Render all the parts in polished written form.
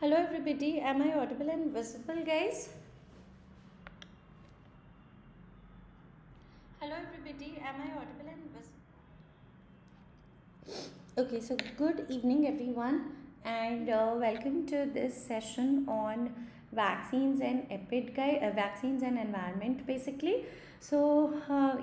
Hello everybody, am I audible and visible, guys? Hello everybody, am I audible and visible? Okay, so good evening everyone, and welcome to this session on vaccines and vaccines and environment basically. So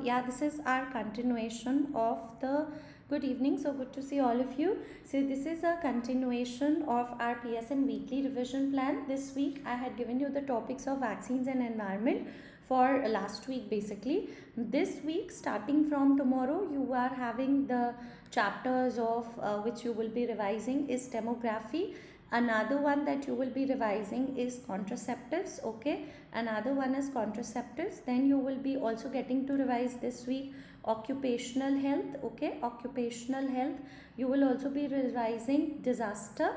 yeah, this is our continuation of the good evening. So good to see all of you. So this is a continuation of our PSN weekly revision plan. This week I had given you the topics of vaccines and environment for last week basically. This week, starting from tomorrow, you are having the chapters of which you will be revising is demography. Another one that you will be revising is contraceptives. Okay, another one is contraceptives. Then you will be also getting to revise this week occupational health. Okay, occupational health. You will also be revising disaster.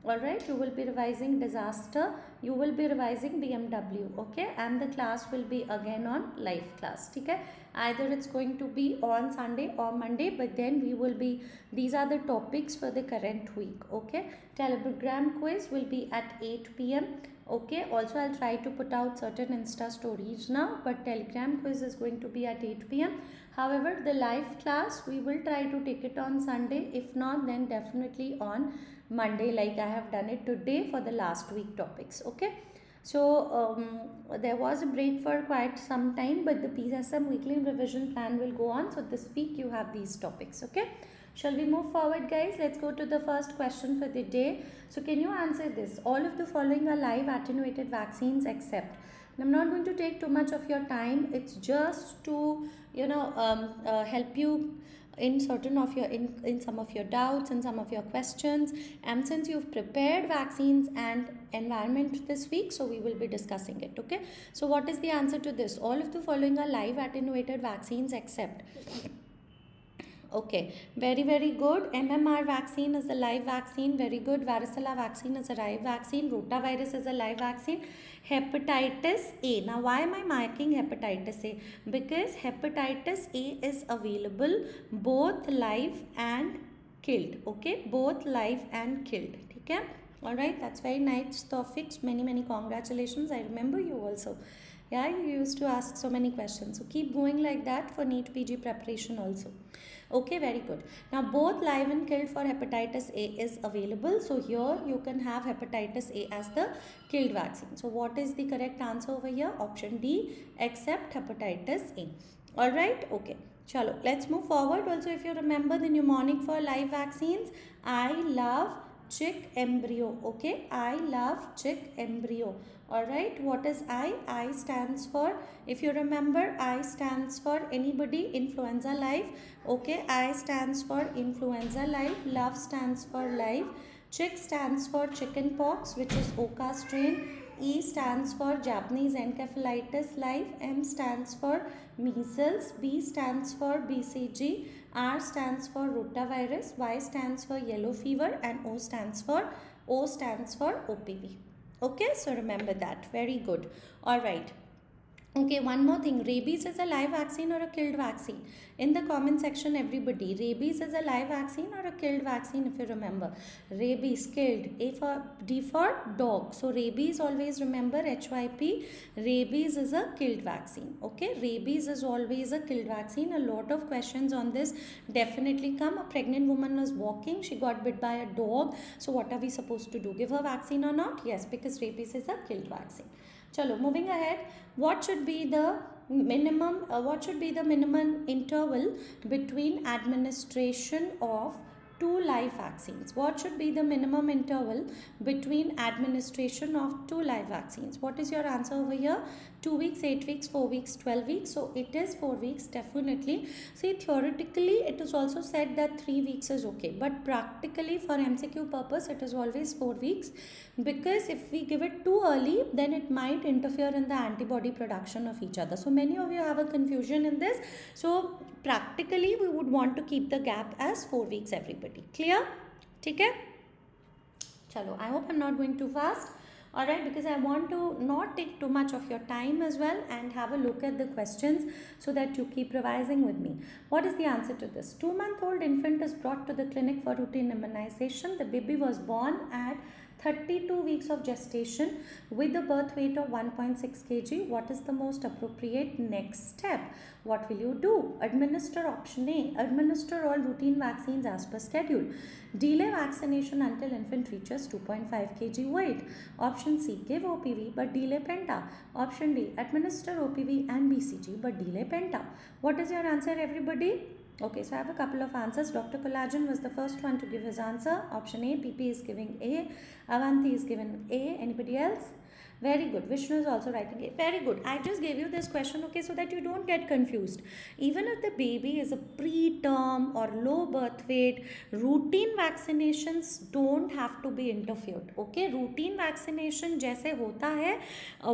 All right, you will be revising disaster, you will be revising BMW. Okay, and the class will be again on live class. Okay, either it's going to be on Sunday or Monday, but then we will be, these are the topics for the current week. Okay, telegram quiz will be at 8 p.m. Okay, also I'll try to put out certain Insta stories now, but telegram quiz is going to be at 8 p.m. However, the live class we will try to take it on Sunday. If not, then definitely on Monday, like I have done it today for the last week topics. Okay, so there was a break for quite some time, but the PSM weekly revision plan will go on. So this week you have these topics. Okay, shall we move forward, guys? Let's go to the first question for the day. So can you answer this? All of the following are live attenuated vaccines except. I'm not going to take too much of your time. It's just to help you in certain of your in some of your doubts and some of your questions. And since you've prepared vaccines and environment this week, so we will be discussing it. Okay, so what is the answer to this? All of the following are live attenuated vaccines except. Okay, very good. MMR vaccine is a live vaccine. Very good. Varicella vaccine is a live vaccine. Rotavirus is a live vaccine. Hepatitis A. Now, why am I marking hepatitis A? Because hepatitis A is available both live and killed. Okay, both live and killed. Okay. All right. That's very nice topics. Many congratulations. I remember you also. Yeah, you used to ask so many questions. So keep going like that for Neetpg preparation also. Okay, very good. Now both live and killed for hepatitis A is available. So here you can have hepatitis A as the killed vaccine. So what is the correct answer over here? Option D, except hepatitis A. Alright, okay. Chalo, let's move forward. Also, if you remember the mnemonic for live vaccines, I love chick embryo. Okay, I love chick embryo. Alright, what is I? I stands for, if you remember, I stands for anybody, influenza live. Okay, I stands for influenza live. Love stands for live. Chick stands for chicken pox, which is Oka strain. E stands for Japanese encephalitis live. M stands for measles. B stands for BCG. R stands for rotavirus. Y stands for yellow fever. And O stands for OPV. Okay, so remember that. Very good. All right. Okay, one more thing. Rabies is a live vaccine or a killed vaccine? In the comment section, everybody. Rabies is a live vaccine or a killed vaccine, if you remember. Rabies, killed. D for dog. So, rabies, always remember HYP. Rabies is a killed vaccine. Okay, rabies is always a killed vaccine. A lot of questions on this definitely come. A pregnant woman was walking. She got bit by a dog. So, what are we supposed to do? Give her vaccine or not? Yes, because rabies is a killed vaccine. Chalo, moving ahead, what should be the minimum interval between administration of 2 live vaccines? What should be the minimum interval between administration of 2 live vaccines? What is your answer over here? 2 weeks, 8 weeks, 4 weeks, 12 weeks. So it is 4 weeks definitely. See, theoretically it is also said that 3 weeks is okay, but practically for MCQ purpose it is always 4 weeks, because if we give it too early, then it might interfere in the antibody production of each other. So many of you have a confusion in this. So practically we would want to keep the gap as 4 weeks, everybody. Clear? Okay? Chalo, I hope I'm not going too fast. Alright, because I want to not take too much of your time as well and have a look at the questions so that you keep revising with me. What is the answer to this? 2-month-old infant is brought to the clinic for routine immunization. The baby was born at 32 weeks of gestation with a birth weight of 1.6 kg. What is the most appropriate next step? What will you do? Administer option A. Administer all routine vaccines as per schedule. Delay vaccination until infant reaches 2.5 kg weight. Option C. Give OPV but delay penta. Option D. Administer OPV and BCG but delay penta. What is your answer, everybody? Okay, so I have a couple of answers. Dr. Collagen was the first one to give his answer. Option A. PP is giving A. Avanti is given A. Anybody else? Very good. Vishnu is also writing A. Very good. I just gave you this question, okay, so that you don't get confused. Even if the baby is a preterm or low birth weight, routine vaccinations don't have to be interfered. Okay, routine vaccination जैसे होता है,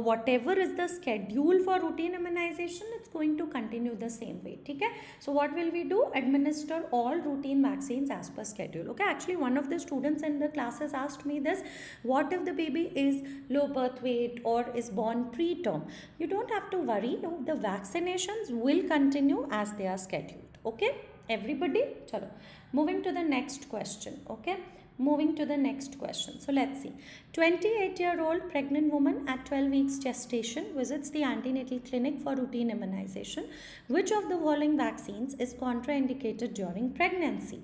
whatever is the schedule for routine immunization, it's going to continue the same way. ठीक है? So what will we do? Administer all routine vaccines as per schedule. Okay, actually one of the students in the classes asked me this: what if the baby is low birth weight or is born preterm? You don't have to worry. The vaccinations will continue as they are scheduled. Okay, everybody? Chalo. Moving to the next question. Okay, moving to the next question. So let's see. 28-year-old pregnant woman at 12 weeks gestation visits the antenatal clinic for routine immunization. Which of the following vaccines is contraindicated during pregnancy?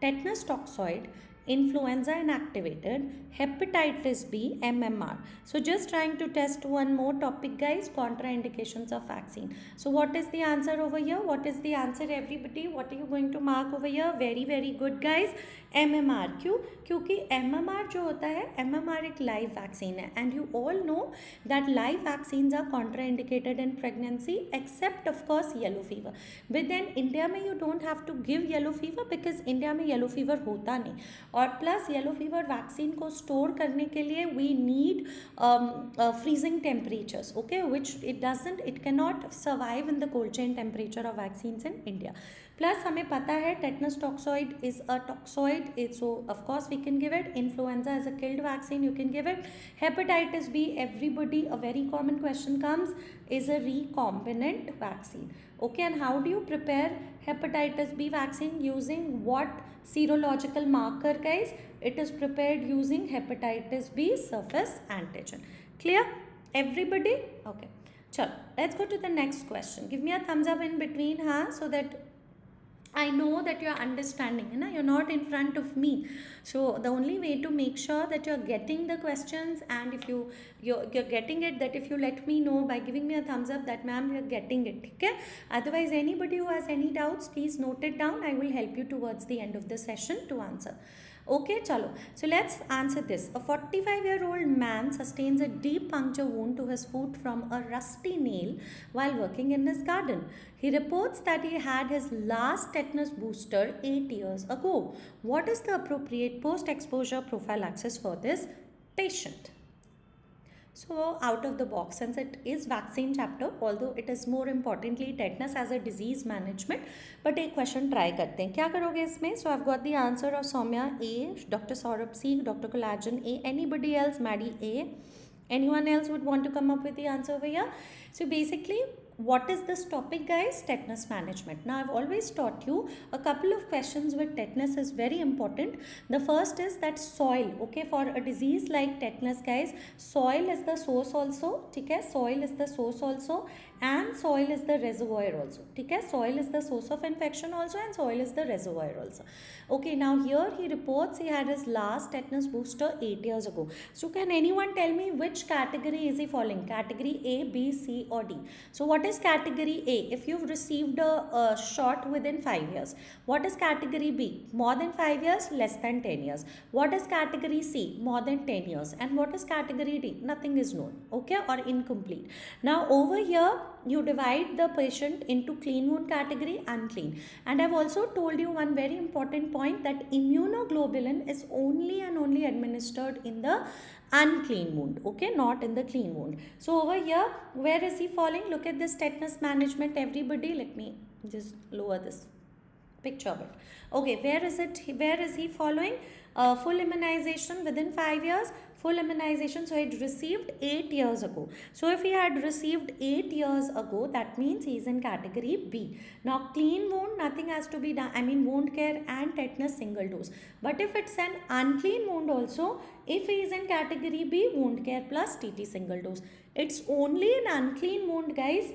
Tetanus toxoid, influenza inactivated, hepatitis B, MMR. So just trying to test one more topic, guys, contraindications of vaccine. So what is the answer over here? What is the answer, everybody? What are you going to mark over here? Very, very good, guys. MMR. क्यों? क्योंकि MMR जो होता है, MMR एक live vaccine है, and you all know that live vaccines are contraindicated in pregnancy except of course yellow fever. But then India में you don't have to give yellow fever because India में yellow fever होता नहीं, और plus yellow fever vaccine को store करने के लिए we need freezing temperatures, okay, which it cannot survive in the cold chain temperature of vaccines in India. Plus हमें पता है tetanus toxoid is a toxoid, so of course we can give it. Influenza is a killed vaccine, you can give it. Hepatitis B, everybody, a very common question comes, is a recombinant vaccine. Okay, and how do you prepare hepatitis B vaccine? Using what serological marker, guys? It is prepared using hepatitis B surface antigen. Clear, everybody? Okay, chalo, let's go to the next question. Give me a thumbs up in between, so that I know that you are understanding, you're not in front of me. So the only way to make sure that you're getting the questions, and if you're getting it, that if you let me know by giving me a thumbs up that ma'am you're getting it, okay? Otherwise, anybody who has any doubts, please note it down. I will help you towards the end of the session to answer. Okay, chalo. So let's answer this. A 45-year-old man sustains a deep puncture wound to his foot from a rusty nail while working in his garden. He reports that he had his last tetanus booster 8 years ago. What is the appropriate post-exposure prophylaxis for this patient? So out of the box, since it is vaccine chapter, although it is more importantly tetanus as a disease management, but एक question try करते हैं. क्या करोगे इसमें? So I've got the answer of Soumya A, Dr. Saurabh C, Dr. Collagen A. Anybody else? Maddie A. Anyone else would want to come up with the answer over here? So basically, what is this topic, guys? Tetanus management. Now I've always taught you a couple of questions with tetanus is very important. The first is that soil, okay, for a disease like tetanus, guys, soil is the source also, okay? Soil is the source also, and soil is the reservoir also, okay? Soil is the source of infection also, and soil is the reservoir also. Okay, now here he reports he had his last tetanus booster 8 years ago. So can anyone tell me which category is he falling? Category A, B, C or D? So what is category A? If you've received a shot within 5 years. What is category B? More than 5 years, less than 10 years. What is category C? More than 10 years. And what is category D? Nothing is known, okay, or incomplete. Now over here you divide the patient into clean wound category, unclean. And I've also told you one very important point, that immunoglobulin is only and only administered in the unclean wound, okay, not in the clean wound. So over here, where is he falling? Look at this tetanus management, everybody. Let me just lower this picture a bit. Okay, where is it? Where is he following? Full immunization within 5 years, full immunization. So it received 8 years ago. So if he had received 8 years ago, that means he is in category B. Now clean wound, nothing has to be done. I mean wound care and tetanus single dose. But if it's an unclean wound also, if he is in category B, wound care plus TT single dose. It's only an unclean wound, guys,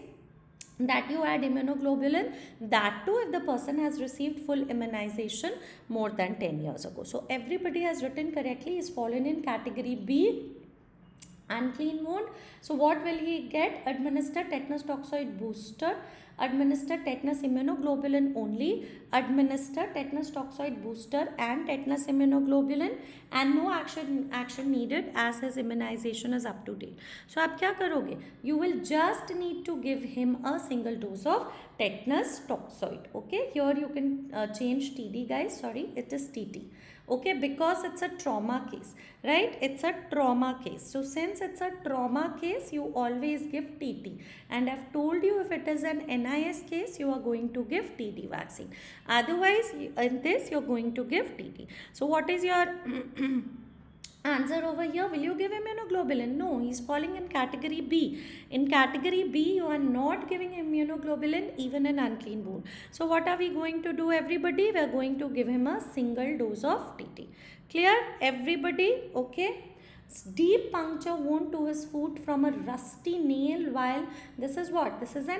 that you add immunoglobulin, that too if the person has received full immunization more than 10 years ago. So everybody has written correctly, is fallen in category B, unclean wound. So what will he get? Administer tetanus toxoid booster, administer tetanus immunoglobulin only, administer tetanus toxoid booster and tetanus immunoglobulin, and no action needed as his immunization is up to date. So आप क्या करोगे? You will just need to give him a single dose of tetanus toxoid. Okay, here you can change TD, guys. Sorry, it is TT. Okay, because it's a trauma case, right? It's a trauma case. So since it's a trauma case, you always give TT. And I've told you, if it is an NIS case, you are going to give TD vaccine. Otherwise, in this, you're going to give TT. So what is your answer over here? Will you give immunoglobulin? No, he's falling in category B. In category B, you are not giving immunoglobulin even in unclean wound. So what are we going to do, everybody? We are going to give him a single dose of TT. Clear, everybody? Okay. Deep puncture wound to his foot from a rusty nail, while this is what? This is a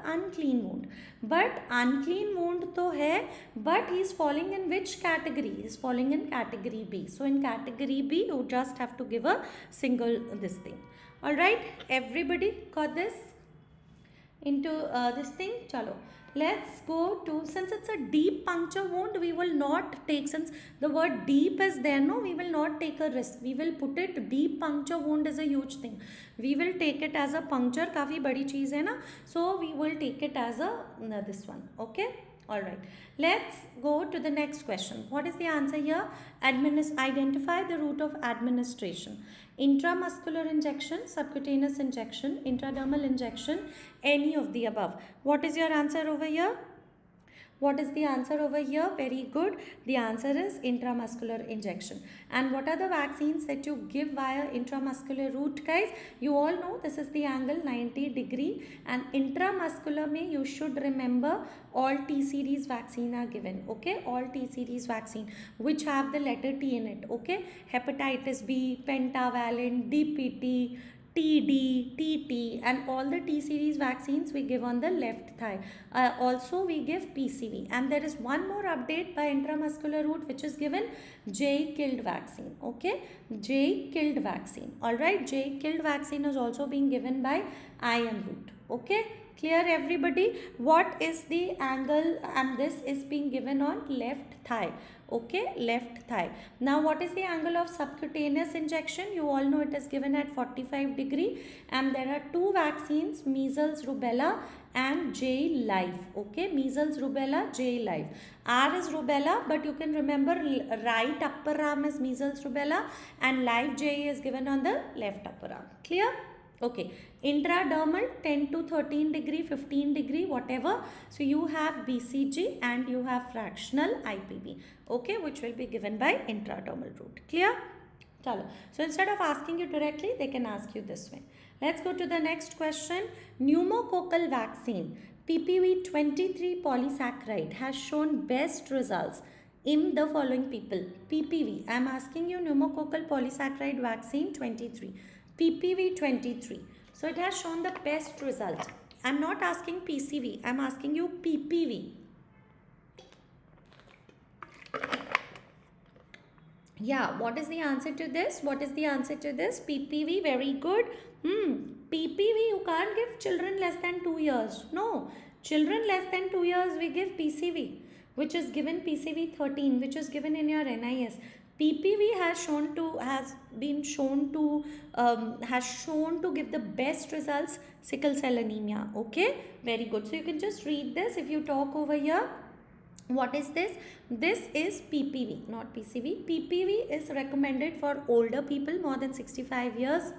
unclean wound. But unclean wound to hai, but he is falling in which category? He is falling in category B. So in category B, you just have to give a single this thing. Alright, everybody got this? Into this thing? Chalo. Let's go to, since it's a deep puncture wound, we will not take, since the word deep is there, no, we will not take a risk. We will put it, deep puncture wound is a huge thing. We will take it as a puncture, काफी बड़ी चीज़ है ना, so we will take it as a this one. Okay, all right. Let's go to the next question. What is the answer here? Identify the route of administration. Intramuscular injection, subcutaneous injection, intradermal injection, any of the above. What is your answer over here? What is the answer over here? Very good. The answer is intramuscular injection. And what are the vaccines that you give via intramuscular route, guys? You all know this is the angle 90 degree, and intramuscular mein you should remember all T series vaccine are given. Okay, all T series vaccine which have the letter T in it. Okay, hepatitis B, pentavalent, DPT, TD, TT, and all the T series vaccines we give on the left thigh. Also we give PCV, and there is one more update by intramuscular route which is given, J killed vaccine. Okay, J killed vaccine. Alright, J killed vaccine is also being given by IM route. Okay, clear everybody? What is the angle? And this is being given on left thigh. Okay, left thigh. Now what is the angle of subcutaneous injection? You all know it is given at 45 degree, and there are two vaccines, measles, rubella and J live. Okay, measles, rubella, J live. R is rubella, but you can remember right upper arm is measles, rubella, and live J is given on the left upper arm. Clear? Okay, intradermal 10 to 13 degree, 15 degree, whatever. So you have BCG and you have fractional IPB, okay, which will be given by intradermal route. Clear? Chalo. So instead of asking you directly, they can ask you this way. Let's go to the next question. Pneumococcal vaccine PPV 23 polysaccharide has shown best results in the following people. PPV, I am asking you pneumococcal polysaccharide vaccine 23. PPV 23. So it has shown the best result. I am not asking PCV. I am asking you PPV. Yeah, what is the answer to this? What is the answer to this? PPV, very good. PPV, you can't give children less than 2 years. No, children less than 2 years we give PCV, which is given PCV 13, which is given in your NIS. PPV has shown to give the best results, sickle cell anemia. Okay, very good. So you can just read this. If you talk over here, what is this? This is PPV, not PCV. PPV is recommended for older people more than 65 years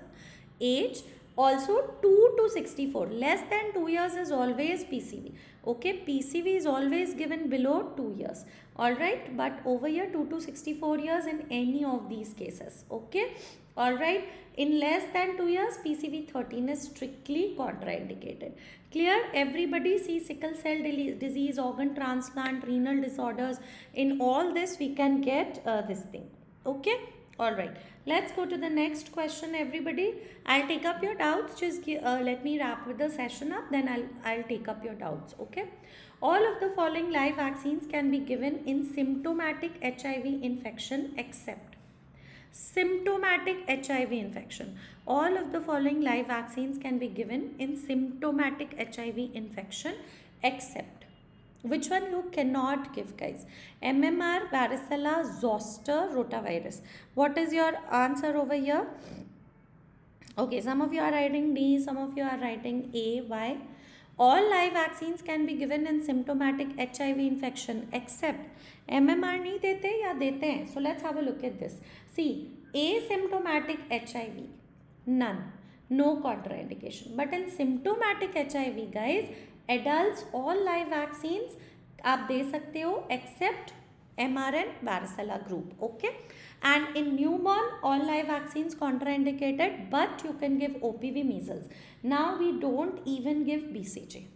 age, Also 2 to 64, less than 2 years is always PCV. Okay, PCV is always given below 2 years. Alright, but over here 2 to 64 years in any of these cases. Okay, alright, in less than 2 years PCV 13 is strictly contraindicated. Clear? Everybody see sickle cell disease, organ transplant, renal disorders. In all this we can get this thing. Okay, alright. Let's go to the next question, everybody. I'll take up your doubts. Just let me wrap with the session up. Then I'll take up your doubts. Okay. All of the following live vaccines can be given in symptomatic HIV infection except symptomatic HIV infection. All of the following live vaccines can be given in symptomatic HIV infection except. Which one you cannot give, guys? MMR, varicella, zoster, rotavirus. What is your answer over here? Okay, some of you are writing D, some of you are writing A. Why? All live vaccines can be given in symptomatic HIV infection except MMR नहीं देते या देते हैं. So let's have a look at this. See, asymptomatic HIV, none, no contraindication. But in symptomatic HIV, guys, adults all live vaccines आप दे सकते हो except mRNA varicella group. Okay, and in newborn all live vaccines contraindicated, but you can give OPV measles. Now we don't even give BCG.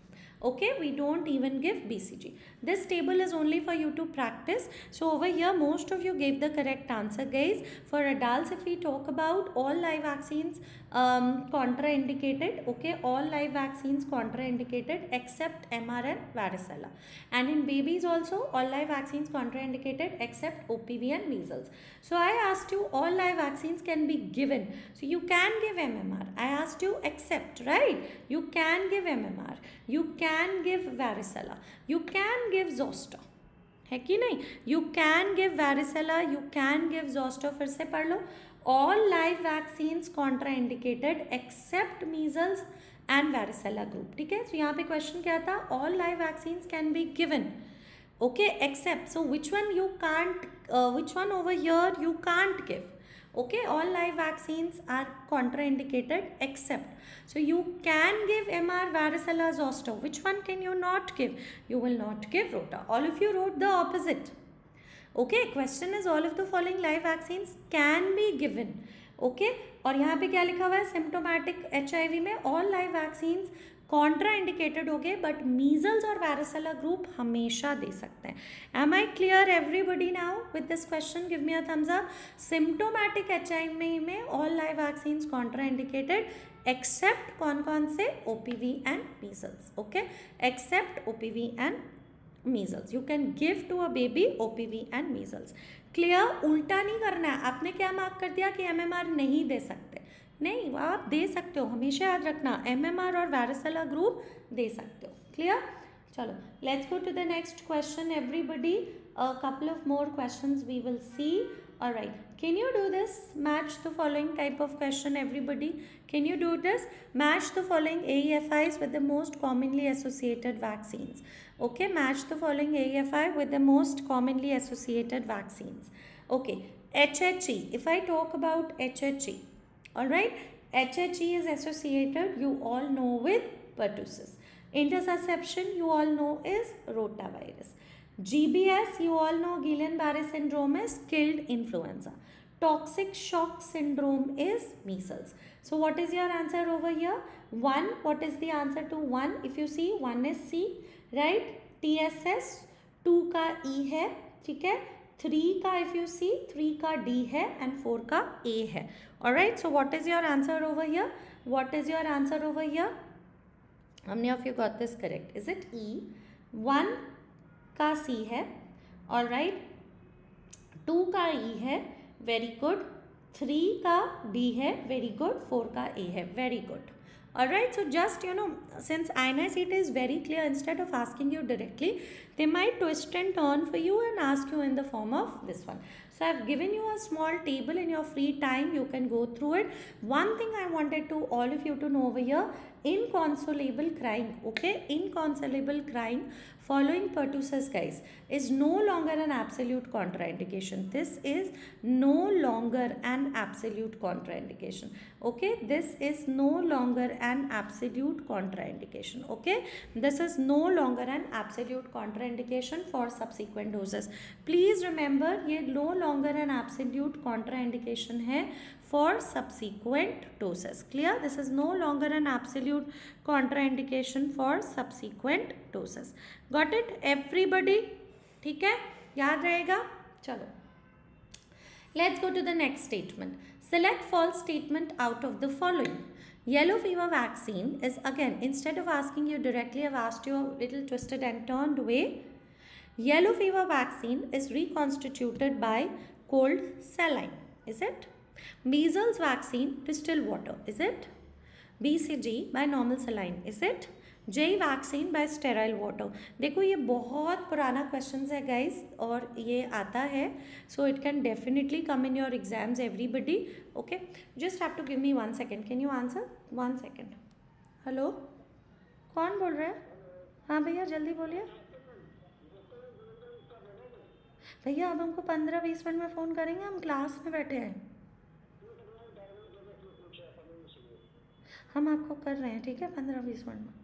Okay, we don't even give BCG. This table is only for you to practice. So over here most of you gave the correct answer, guys. For adults, if we talk about all live vaccines contraindicated, okay, all live vaccines contraindicated except mRNA varicella. And in babies also all live vaccines contraindicated except OPV and measles. So I asked you all live vaccines can be given. So you can give MMR. I asked you except, right? You can give MMR. You can give varicella. You can give zoster. है कि नहीं? You can give varicella. You can give zoster. फिर से पढ़ लो. All live vaccines contraindicated except measles and varicella group. ठीक है? So यहाँ पे question क्या था? All live vaccines can be given. Okay, except. So which one you can't? Which one over here you can't give? Okay, all live vaccines are contraindicated except. So you can give MR, varicella, zoster. Which one can you not give? You will not give rota. All of you wrote the opposite. Okay, question is all of the following live vaccines can be given. Okay, और यहाँ पे क्या लिखा हुआ है? Symptomatic HIV में all live vaccines contraindicated हो गए, बट मीजल्स और वैरिसेला ग्रुप हमेशा दे सकते हैं. Am I clear everybody now with this question? Give me a thumbs up. Symptomatic HIV में all live vaccines contraindicated except कौन कौन से? OPV and measles. Okay, except OPV and measles. You can give to a baby OPV and measles. Clear? उल्टा नहीं करना है. आपने क्या मार्क कर दिया कि MMR नहीं दे सकते? नहीं, आप दे सकते हो. हमेशा याद रखना MMR और varicella ग्रुप दे सकते हो. क्लियर? चलो, let's go to the next question everybody. A couple of more questions we will see. Alright, can you do this? Match the following type of question everybody. Can you do this? Match the following AEFIs with the most commonly associated vaccines. Okay, match the following AEFI with the most commonly associated vaccines. Okay, HHE. If I talk about HHE, alright, HHE is associated, you all know, with pertussis. Intersusception, you all know, is rotavirus. GBS, you all know, Guillain-Barré syndrome, is killed influenza. Toxic shock syndrome is measles. So what is your answer over here? 1. What is the answer to 1? If you see, 1 is C, right? TSS, 2 का E है, ठीक है? 3 का if you see, 3 का D है and 4 का A है. Alright, so what is your answer over here? What is your answer over here? How many of you got this correct? Is it E? 1 का C है. Alright, 2 का E है. Very good. 3 का D है. Very good. 4 का A है. Very good. Alright, so just, you know, since Inicet is very clear, instead of asking you directly, they might twist and turn for you and ask you in the form of this one. So I've given you a small table. In your free time you can go through it. One thing I wanted to all of you to know over here, inconsolable crying. Okay, inconsolable crying following pertussis guys is no longer an absolute contraindication. This is no longer an absolute contraindication. Okay, this is no longer an absolute contraindication. Okay, this is no longer an absolute contraindication for subsequent doses. Please remember, ये no longer an absolute contraindication है for subsequent doses. Clear? This is no longer an absolute contraindication for subsequent doses. Got it everybody? ठीक है, याद रहेगा. चलो, let's go to the next statement. Select false statement out of the following. Yellow fever vaccine is, again, instead of asking you directly, I've asked you a little twisted and turned way. Yellow fever vaccine is reconstituted by cold saline. Is it? Measles vaccine distilled water. Is it? BCG by normal saline. Is it? J vaccine by sterile water. देखो ये बहुत पुराना questions है guys और ये आता है, so it can definitely come in your exams everybody. Okay, just have to give me 1 second. Can you answer? 1 second. Hello, कौन बोल रहा है? हाँ भैया जल्दी बोलिए. भैया अब हमको 15-20 मिनट में फ़ोन करेंगे, हम क्लास में बैठे हैं. हम आपको कर रहे हैं, ठीक है, 15-20 मिनट में.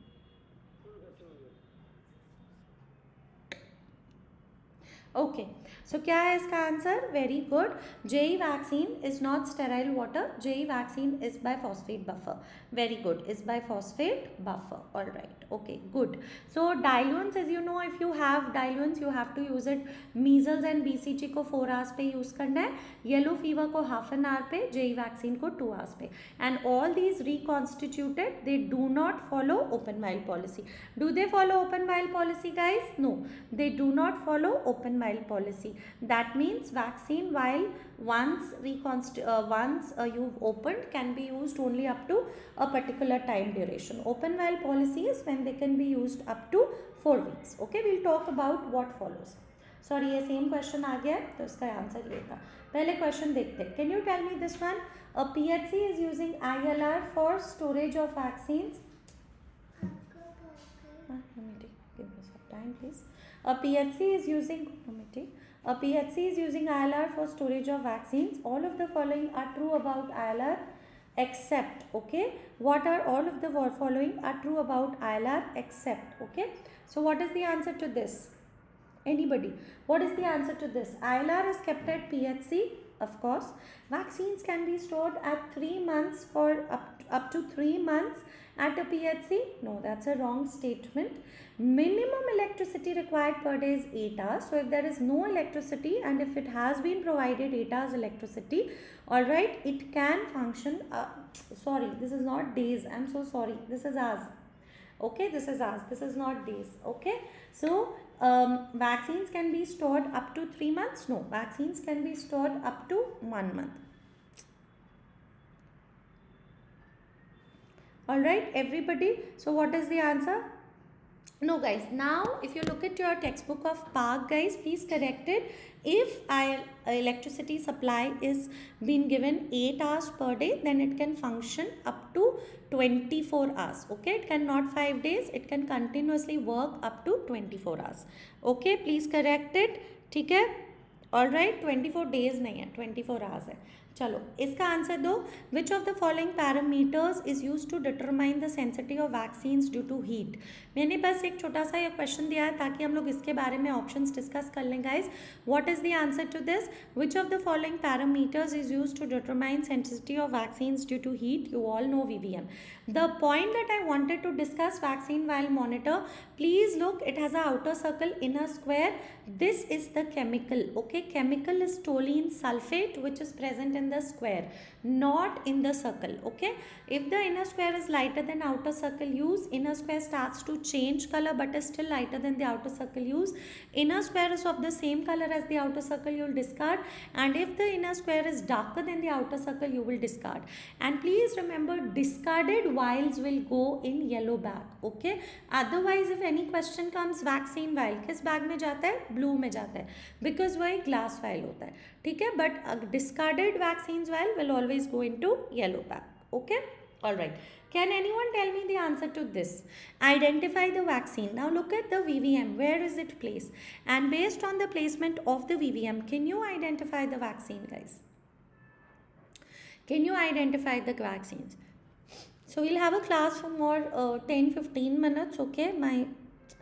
ओके, सो क्या है इसका answer? Very good. JE vaccine is not sterile water. JE vaccine is by phosphate buffer. Very good, is by phosphate buffer. All right, okay, good. So diluents, as you know, if you have diluents you have to use it. Measles and BCG को 4 hours पे use करना है, yellow fever को half an hour पे, JE vaccine को 2 hours पे. And all these reconstituted, they do not follow open vial policy. Do they follow open vial policy guys? No, they do not follow open vial policy. That means vaccine vial once you've opened can be used only up to a particular time duration. Open vial policy is when they can be used up to 4 weeks. Okay, we'll talk about what follows. Sorry, ये same question आ गया तो इसका answer ये था. पहले question देखते हैं. Can you tell me this one? A PHC is using ILR for storage of vaccines. Give me some time, please. A PHC is using ILR for storage of vaccines. All of the following are true about ILR except, okay, what are all of the following are true about ILR except, okay. So what is the answer to this? Anybody? What is the answer to this? ILR is kept at PHC, of course. Vaccines can be stored at 3 months for up to 3 months at a PHC. No, that's a wrong statement. Minimum electricity required per day is 8 hours. So if there is no electricity and if it has been provided 8 hours electricity, all right, it can function. Sorry, this is not days. I'm so sorry. This is hours. Okay, this is hours. This is not days. Okay, so vaccines can be stored up to 3 months. No, vaccines can be stored up to 1 month. All right, everybody. So what is the answer? No guys, now if you look at your textbook of Park guys, please correct it. If electricity supply is being given 8 hours per day, then it can function up to 24 hours. Okay, it cannot 5 days, it can continuously work up to 24 hours. Okay, please correct it. ठीक है, all right, 24 days नहीं है, 24 hours है. चलो इसका answer दो. Which of the following parameters is use to determine the sensitivity of vaccines due to heat. मैंने बस एक छोटा सा ये क्वेश्चन दिया है ताकि हम लोग इसके बारे में ऑप्शंस डिस्कस कर लें guys. What is the answer to this? Which of the following parameters is use to determine sensitivity of vaccines due to heat? You all know VVM. The point that I wanted to discuss vaccine vial monitor, please look, it has a outer circle, inner square. This is the chemical. Okay, chemical is toluene sulfate which is present in the square, not in the circle. Okay, if the inner square is lighter than outer circle, use. Inner square starts to change color but is still lighter than the outer circle, use. Inner square is of the same color as the outer circle, you will discard. And if the inner square is darker than the outer circle, you will discard. And please remember, discarded vials will go in yellow bag. Okay, otherwise if any question comes, vaccine vial किस bag में जाता है? Blue में जाता है, because वही glass while होता है. ठीक है, but discarded vaccine while will always go into yellow bag. Okay, all right. Can anyone tell me the answer to this? Identify the vaccine. Now look at the VVM. Where is it placed? And based on the placement of the VVM, can you identify the vaccine, guys? Can you identify the vaccines? So we'll have a class for more 10-15 minutes, okay? My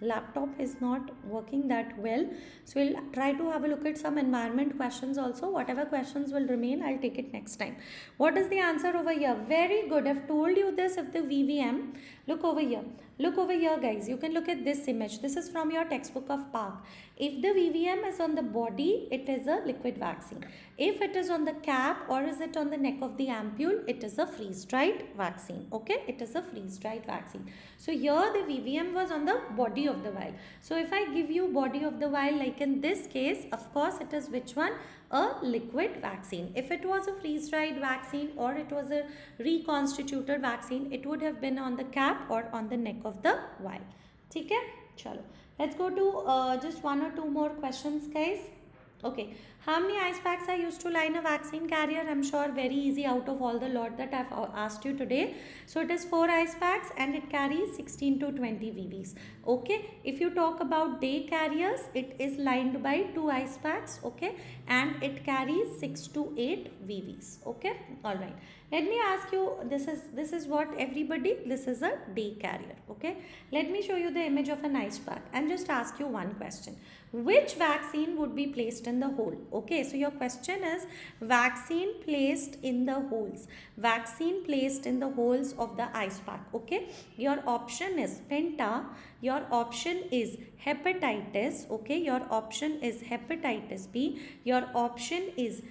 laptop is not working that well. So we'll try to have a look at some environment questions also. Whatever questions will remain, I'll take it next time. What is the answer over here? Very good. I've told you this. If the VVM, look over here. Look over here, guys. You can look at this image. This is from your textbook of Park. If the VVM is on the body, it is a liquid vaccine. If it is on the cap or is it on the neck of the ampule, it is a freeze-dried vaccine. Okay, it is a freeze-dried vaccine. So here the VVM was on the body of the vial. So if I give you body of the vial, like in this case, of course it is which one? A liquid vaccine. If it was a freeze-dried vaccine or it was a reconstituted vaccine, it would have been on the cap or on the neck of the vial. Okay, chalo. Let's go to just one or two more questions, guys. Okay, how many ice packs are used to line a vaccine carrier? I'm sure very easy out of all the lot that I've asked you today. So it is 4 ice packs and it carries 16 to 20 VVs. Okay, if you talk about day carriers, it is lined by 2 ice packs. Okay, and it carries 6 to 8 VVs. Okay, all right. Let me ask you, this is what everybody, this is a day carrier. Okay, let me show you the image of an ice pack and just ask you one question. Which vaccine would be placed in the hole? Okay, so your question is vaccine placed in the holes. Vaccine placed in the holes of the ice pack. Okay, your option is penta, your option is hepatitis. Okay, your option is hepatitis B, your option is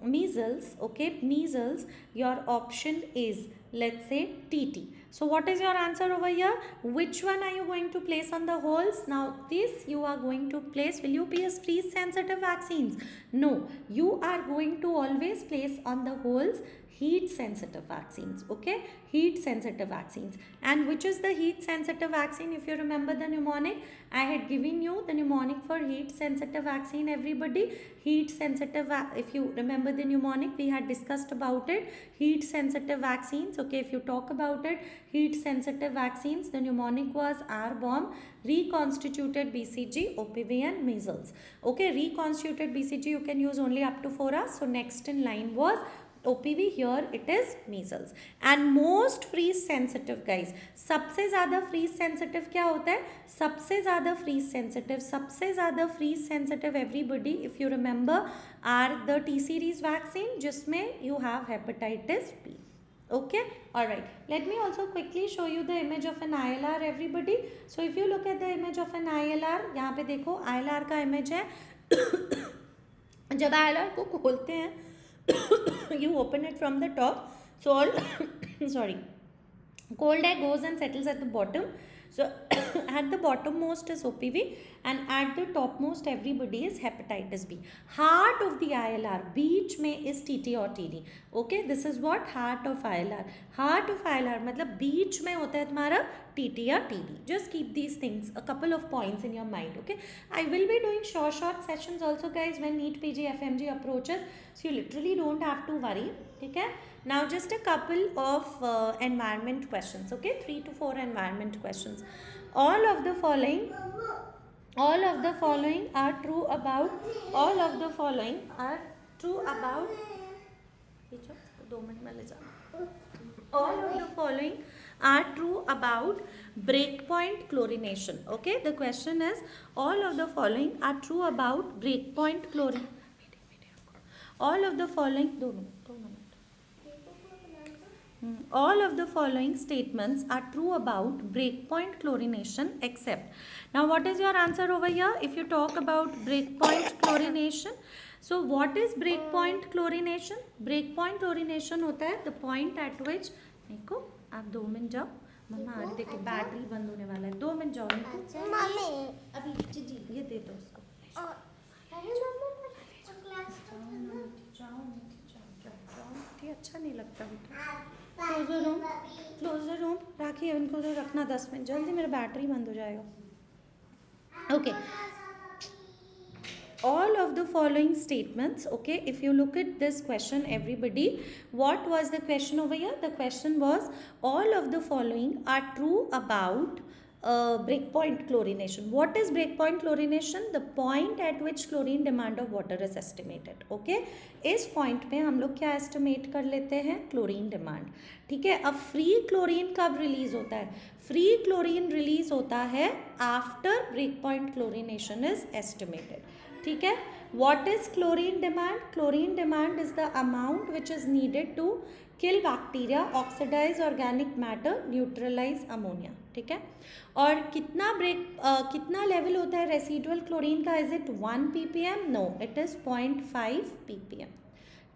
measles. Okay, measles, your option is, let's say, TT. So what is your answer over here? Which one are you going to place on the holes? Now this you are going to place, will you place freeze sensitive vaccines? No, you are going to always place on the holes heat sensitive vaccines. Okay, heat sensitive vaccines. And which is the heat sensitive vaccine? If you remember the mnemonic, I had given you the mnemonic for heat sensitive vaccine, everybody. Heat sensitive, if you remember the mnemonic, we had discussed about it. Heat sensitive vaccines. Okay, if you talk about it, heat sensitive vaccines, the mnemonic was R-bomb, reconstituted BCG, OPV and measles. Okay, reconstituted BCG you can use only up to 4 hours. So next in line was OPV, here it is measles. And most freeze sensitive, guys, सबसे ज़्यादा freeze sensitive क्या होता है? सबसे ज़्यादा freeze sensitive everybody, if you remember, are the T series vaccine जिसमें you have hepatitis B. Okay, all right. Let me also quickly show you the image of an ILR, everybody. So if you look at the image of an ILR, यहाँ पे देखो ILR का image है. जब ILR को खोलते हैं, you open it from the top, so all sorry, cold air goes and settles at the bottom. So at the bottommost is OPV and at the topmost everybody is hepatitis B. Heart of the ILR, बीच में is TT or TD. Okay, this is what heart of ILR. Heart of ILR मतलब बीच में होता है तुम्हारा TT या TD. Just keep these things, a couple of points in your mind. Okay, I will be doing short sessions also, guys, when Neetpg Fmge approaches. So you literally don't have to worry. Okay. Now just a couple of environment questions. Okay, 3 to 4 environment questions. All of the following are true about. All of the following are true about. All of the following are true about breakpoint chlorination. Okay, the question is all of the following are true about breakpoint chlorination. All of the following. All of the following statements are true about breakpoint chlorination except. Now what is your answer over here? If you talk about breakpoint chlorination, so what is breakpoint chlorination? Breakpoint chlorination होता है the point at which, देखो आप 2 minute जाओ, मम्मा आ रही, देखो battery बंद होने वाला है, 2 मिनट जाओ मम्मी, अभी जी ये दे दो उसको. अच्छा नहीं लगता बेटा. क्लोज द रूम राखिए, इनको तो रखना 10 मिनट, जल्दी मेरा बैटरी बंद हो जाएगा. Okay, all of the following statements, okay, if you look at this question, everybody, what was the question over here? The question was, all of the following are true about breakpoint chlorination. What is breakpoint chlorination? The point at which chlorine demand of water is estimated. Okay, इस point पे हम लोग क्या estimate कर लेते हैं? chlorine demand. ठीक है, अब free chlorine कब release होता है? free chlorine release होता है after breakpoint chlorination is estimated. ठीक है, what is chlorine demand? Chlorine demand is the amount which is needed to kill bacteria, oxidize organic matter, neutralize ammonia. ठीक है, और कितना लेवल होता है रेसिडुअल क्लोरीन का? Is it 1 ppm? No, it is 0.5 ppm.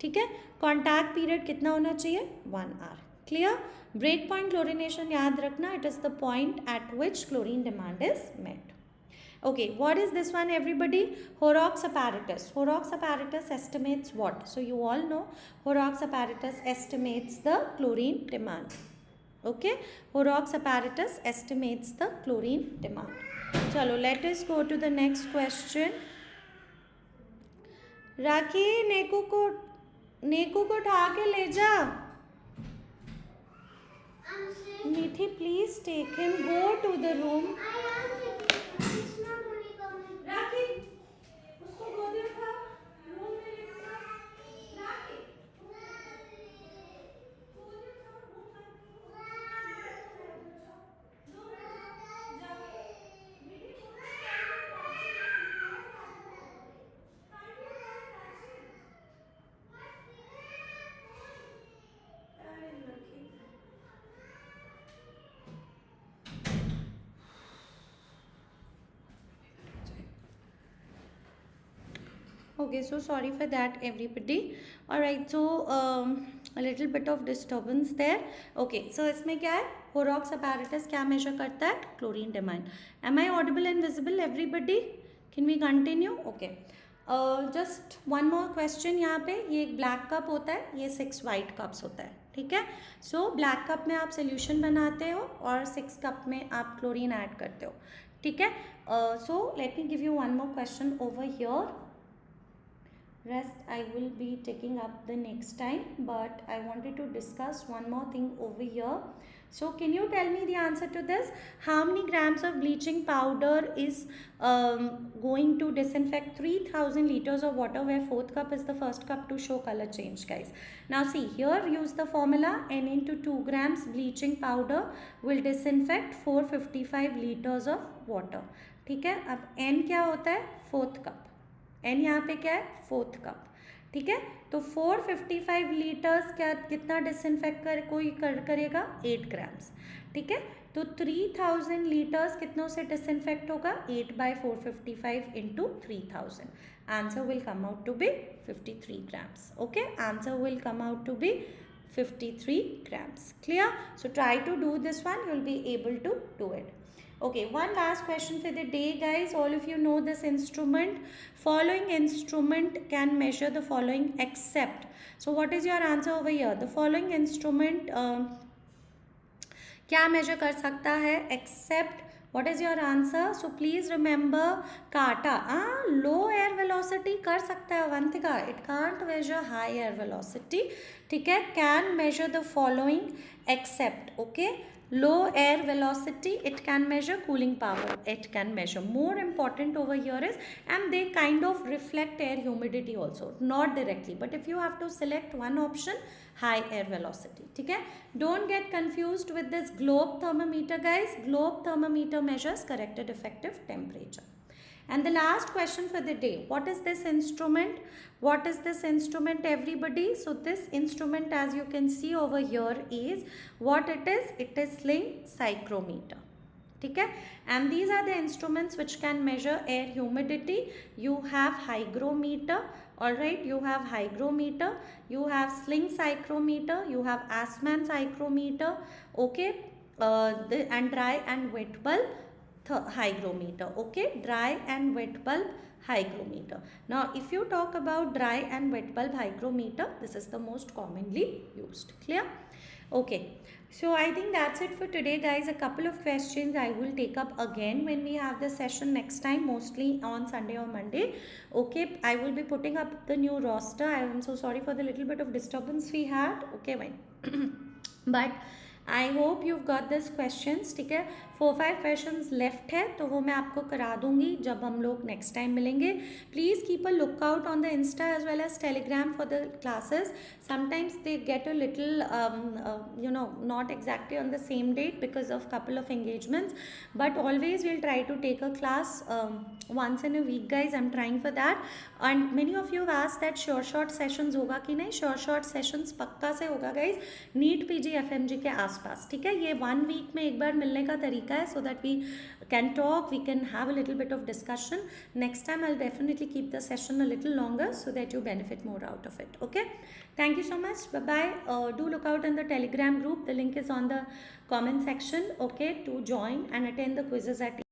ठीक है, कॉन्टैक्ट पीरियड कितना होना चाहिए? 1 hour. Clear? Break point chlorination याद रखना, it is the point at which chlorine demand is met. Okay, what is this one, everybody? Horrock's apparatus. Horrock's apparatus estimates what? So you all know Horrock's apparatus estimates the chlorine demand. Okay, Horrock's apparatus estimates the chlorine demand. Chalo, let us go to the next question. Rakhi, नेकू को उठा के ले जा. Nithi, please take him. Go to the room. Okay, so sorry for that, everybody. All right, so a little bit of disturbance there. Okay, so इसमें क्या है? Horrock's apparatus क्या measure करता है? Chlorine demand. Am I audible and visible, everybody? Can we continue? Okay. Just one more question यहाँ पे. ये एक black cup होता है, ये 6 white cups होता है. ठीक है, so black cup में आप solution बनाते हो और 6 cup में आप chlorine add करते हो. ठीक है, so let me give you one more question over here. Rest I will be taking up the next time, but I wanted to discuss one more thing over here. So can you tell me the answer to this? How many grams of bleaching powder is going to disinfect 3000 liters of water, where 4th cup is the first cup to show color change, guys? Now see here, use the formula. N into 2 grams bleaching powder will disinfect 455 liters of water. ठीक है, अब N क्या होता है? 4th cup. N यहाँ पे क्या है? 4th cup. ठीक है, तो 455 लीटर्स क्या कितना डिसइंफेक्ट करेगा? 8 ग्राम्स. ठीक है, तो 3000 लीटर्स कितनों से डिसइंफेक्ट होगा? 8 by 455 into 3000. Answer will come out to be 53 grams. Okay, answer will come out to be 53 grams. Clear? So try to do this one, you will be able to do it. Okay, one last question for the day, guys. All of you know this instrument. Following instrument can measure the following except. So what is your answer over here? The following instrument क्या measure कर सकता है except? What is your answer? So please remember काटा. Low air velocity कर सकता है Avantika. It can't measure high air velocity. ठीक है, can measure the following except. Okay, low air velocity, it can measure cooling power, it can measure. More important over here is, and they kind of reflect air humidity also, not directly, but if you have to select one option, high air velocity. ठीक है, don't get confused with this globe thermometer, guys. Globe thermometer measures corrected effective temperature. And the last question for the day, what is this instrument? What is this instrument, everybody? So this instrument, as you can see over here, is what it is? It is sling psychrometer. ठीक है, and these are the instruments which can measure air humidity. You have hygrometer. All right, you have hygrometer, you have sling psychrometer, you have Assman psychrometer. Okay, and dry and wet bulb hygrometer. Okay, dry and wet bulb hygrometer. Now if you talk about dry and wet bulb hygrometer, this is the most commonly used. Clear? Okay, so I think that's it for today, guys. A couple of questions I will take up again when we have the session next time, mostly on Sunday or Monday. Okay, I will be putting up the new roster. I am so sorry for the little bit of disturbance we had. Okay, fine. But I hope you've got this questions. ठीक है, 4-5 questions left है तो वो मैं आपको करा दूंगी जब हम लोग नेक्स्ट टाइम मिलेंगे. Please keep a look out on the insta as well as Telegram for the classes. Sometimes they get a little not exactly on the same date because of couple of engagements, but always we'll try to take a class once in a week, guys. I'm trying for that. And many of you have asked that short sessions होगा कि नहीं. short sessions पक्का से होगा, guys. NEET PG FMG के आसपास. ठीक है, ये 1 week में एक बार मिलने का तरीका है, so that we can talk, we can have a little bit of discussion. Next time I'll definitely keep the session a little longer so that you benefit more out of it. Okay, thank you so much. Bye bye. Do look out in the Telegram group. The link is on the comment section. Okay, to join and attend the quizzes at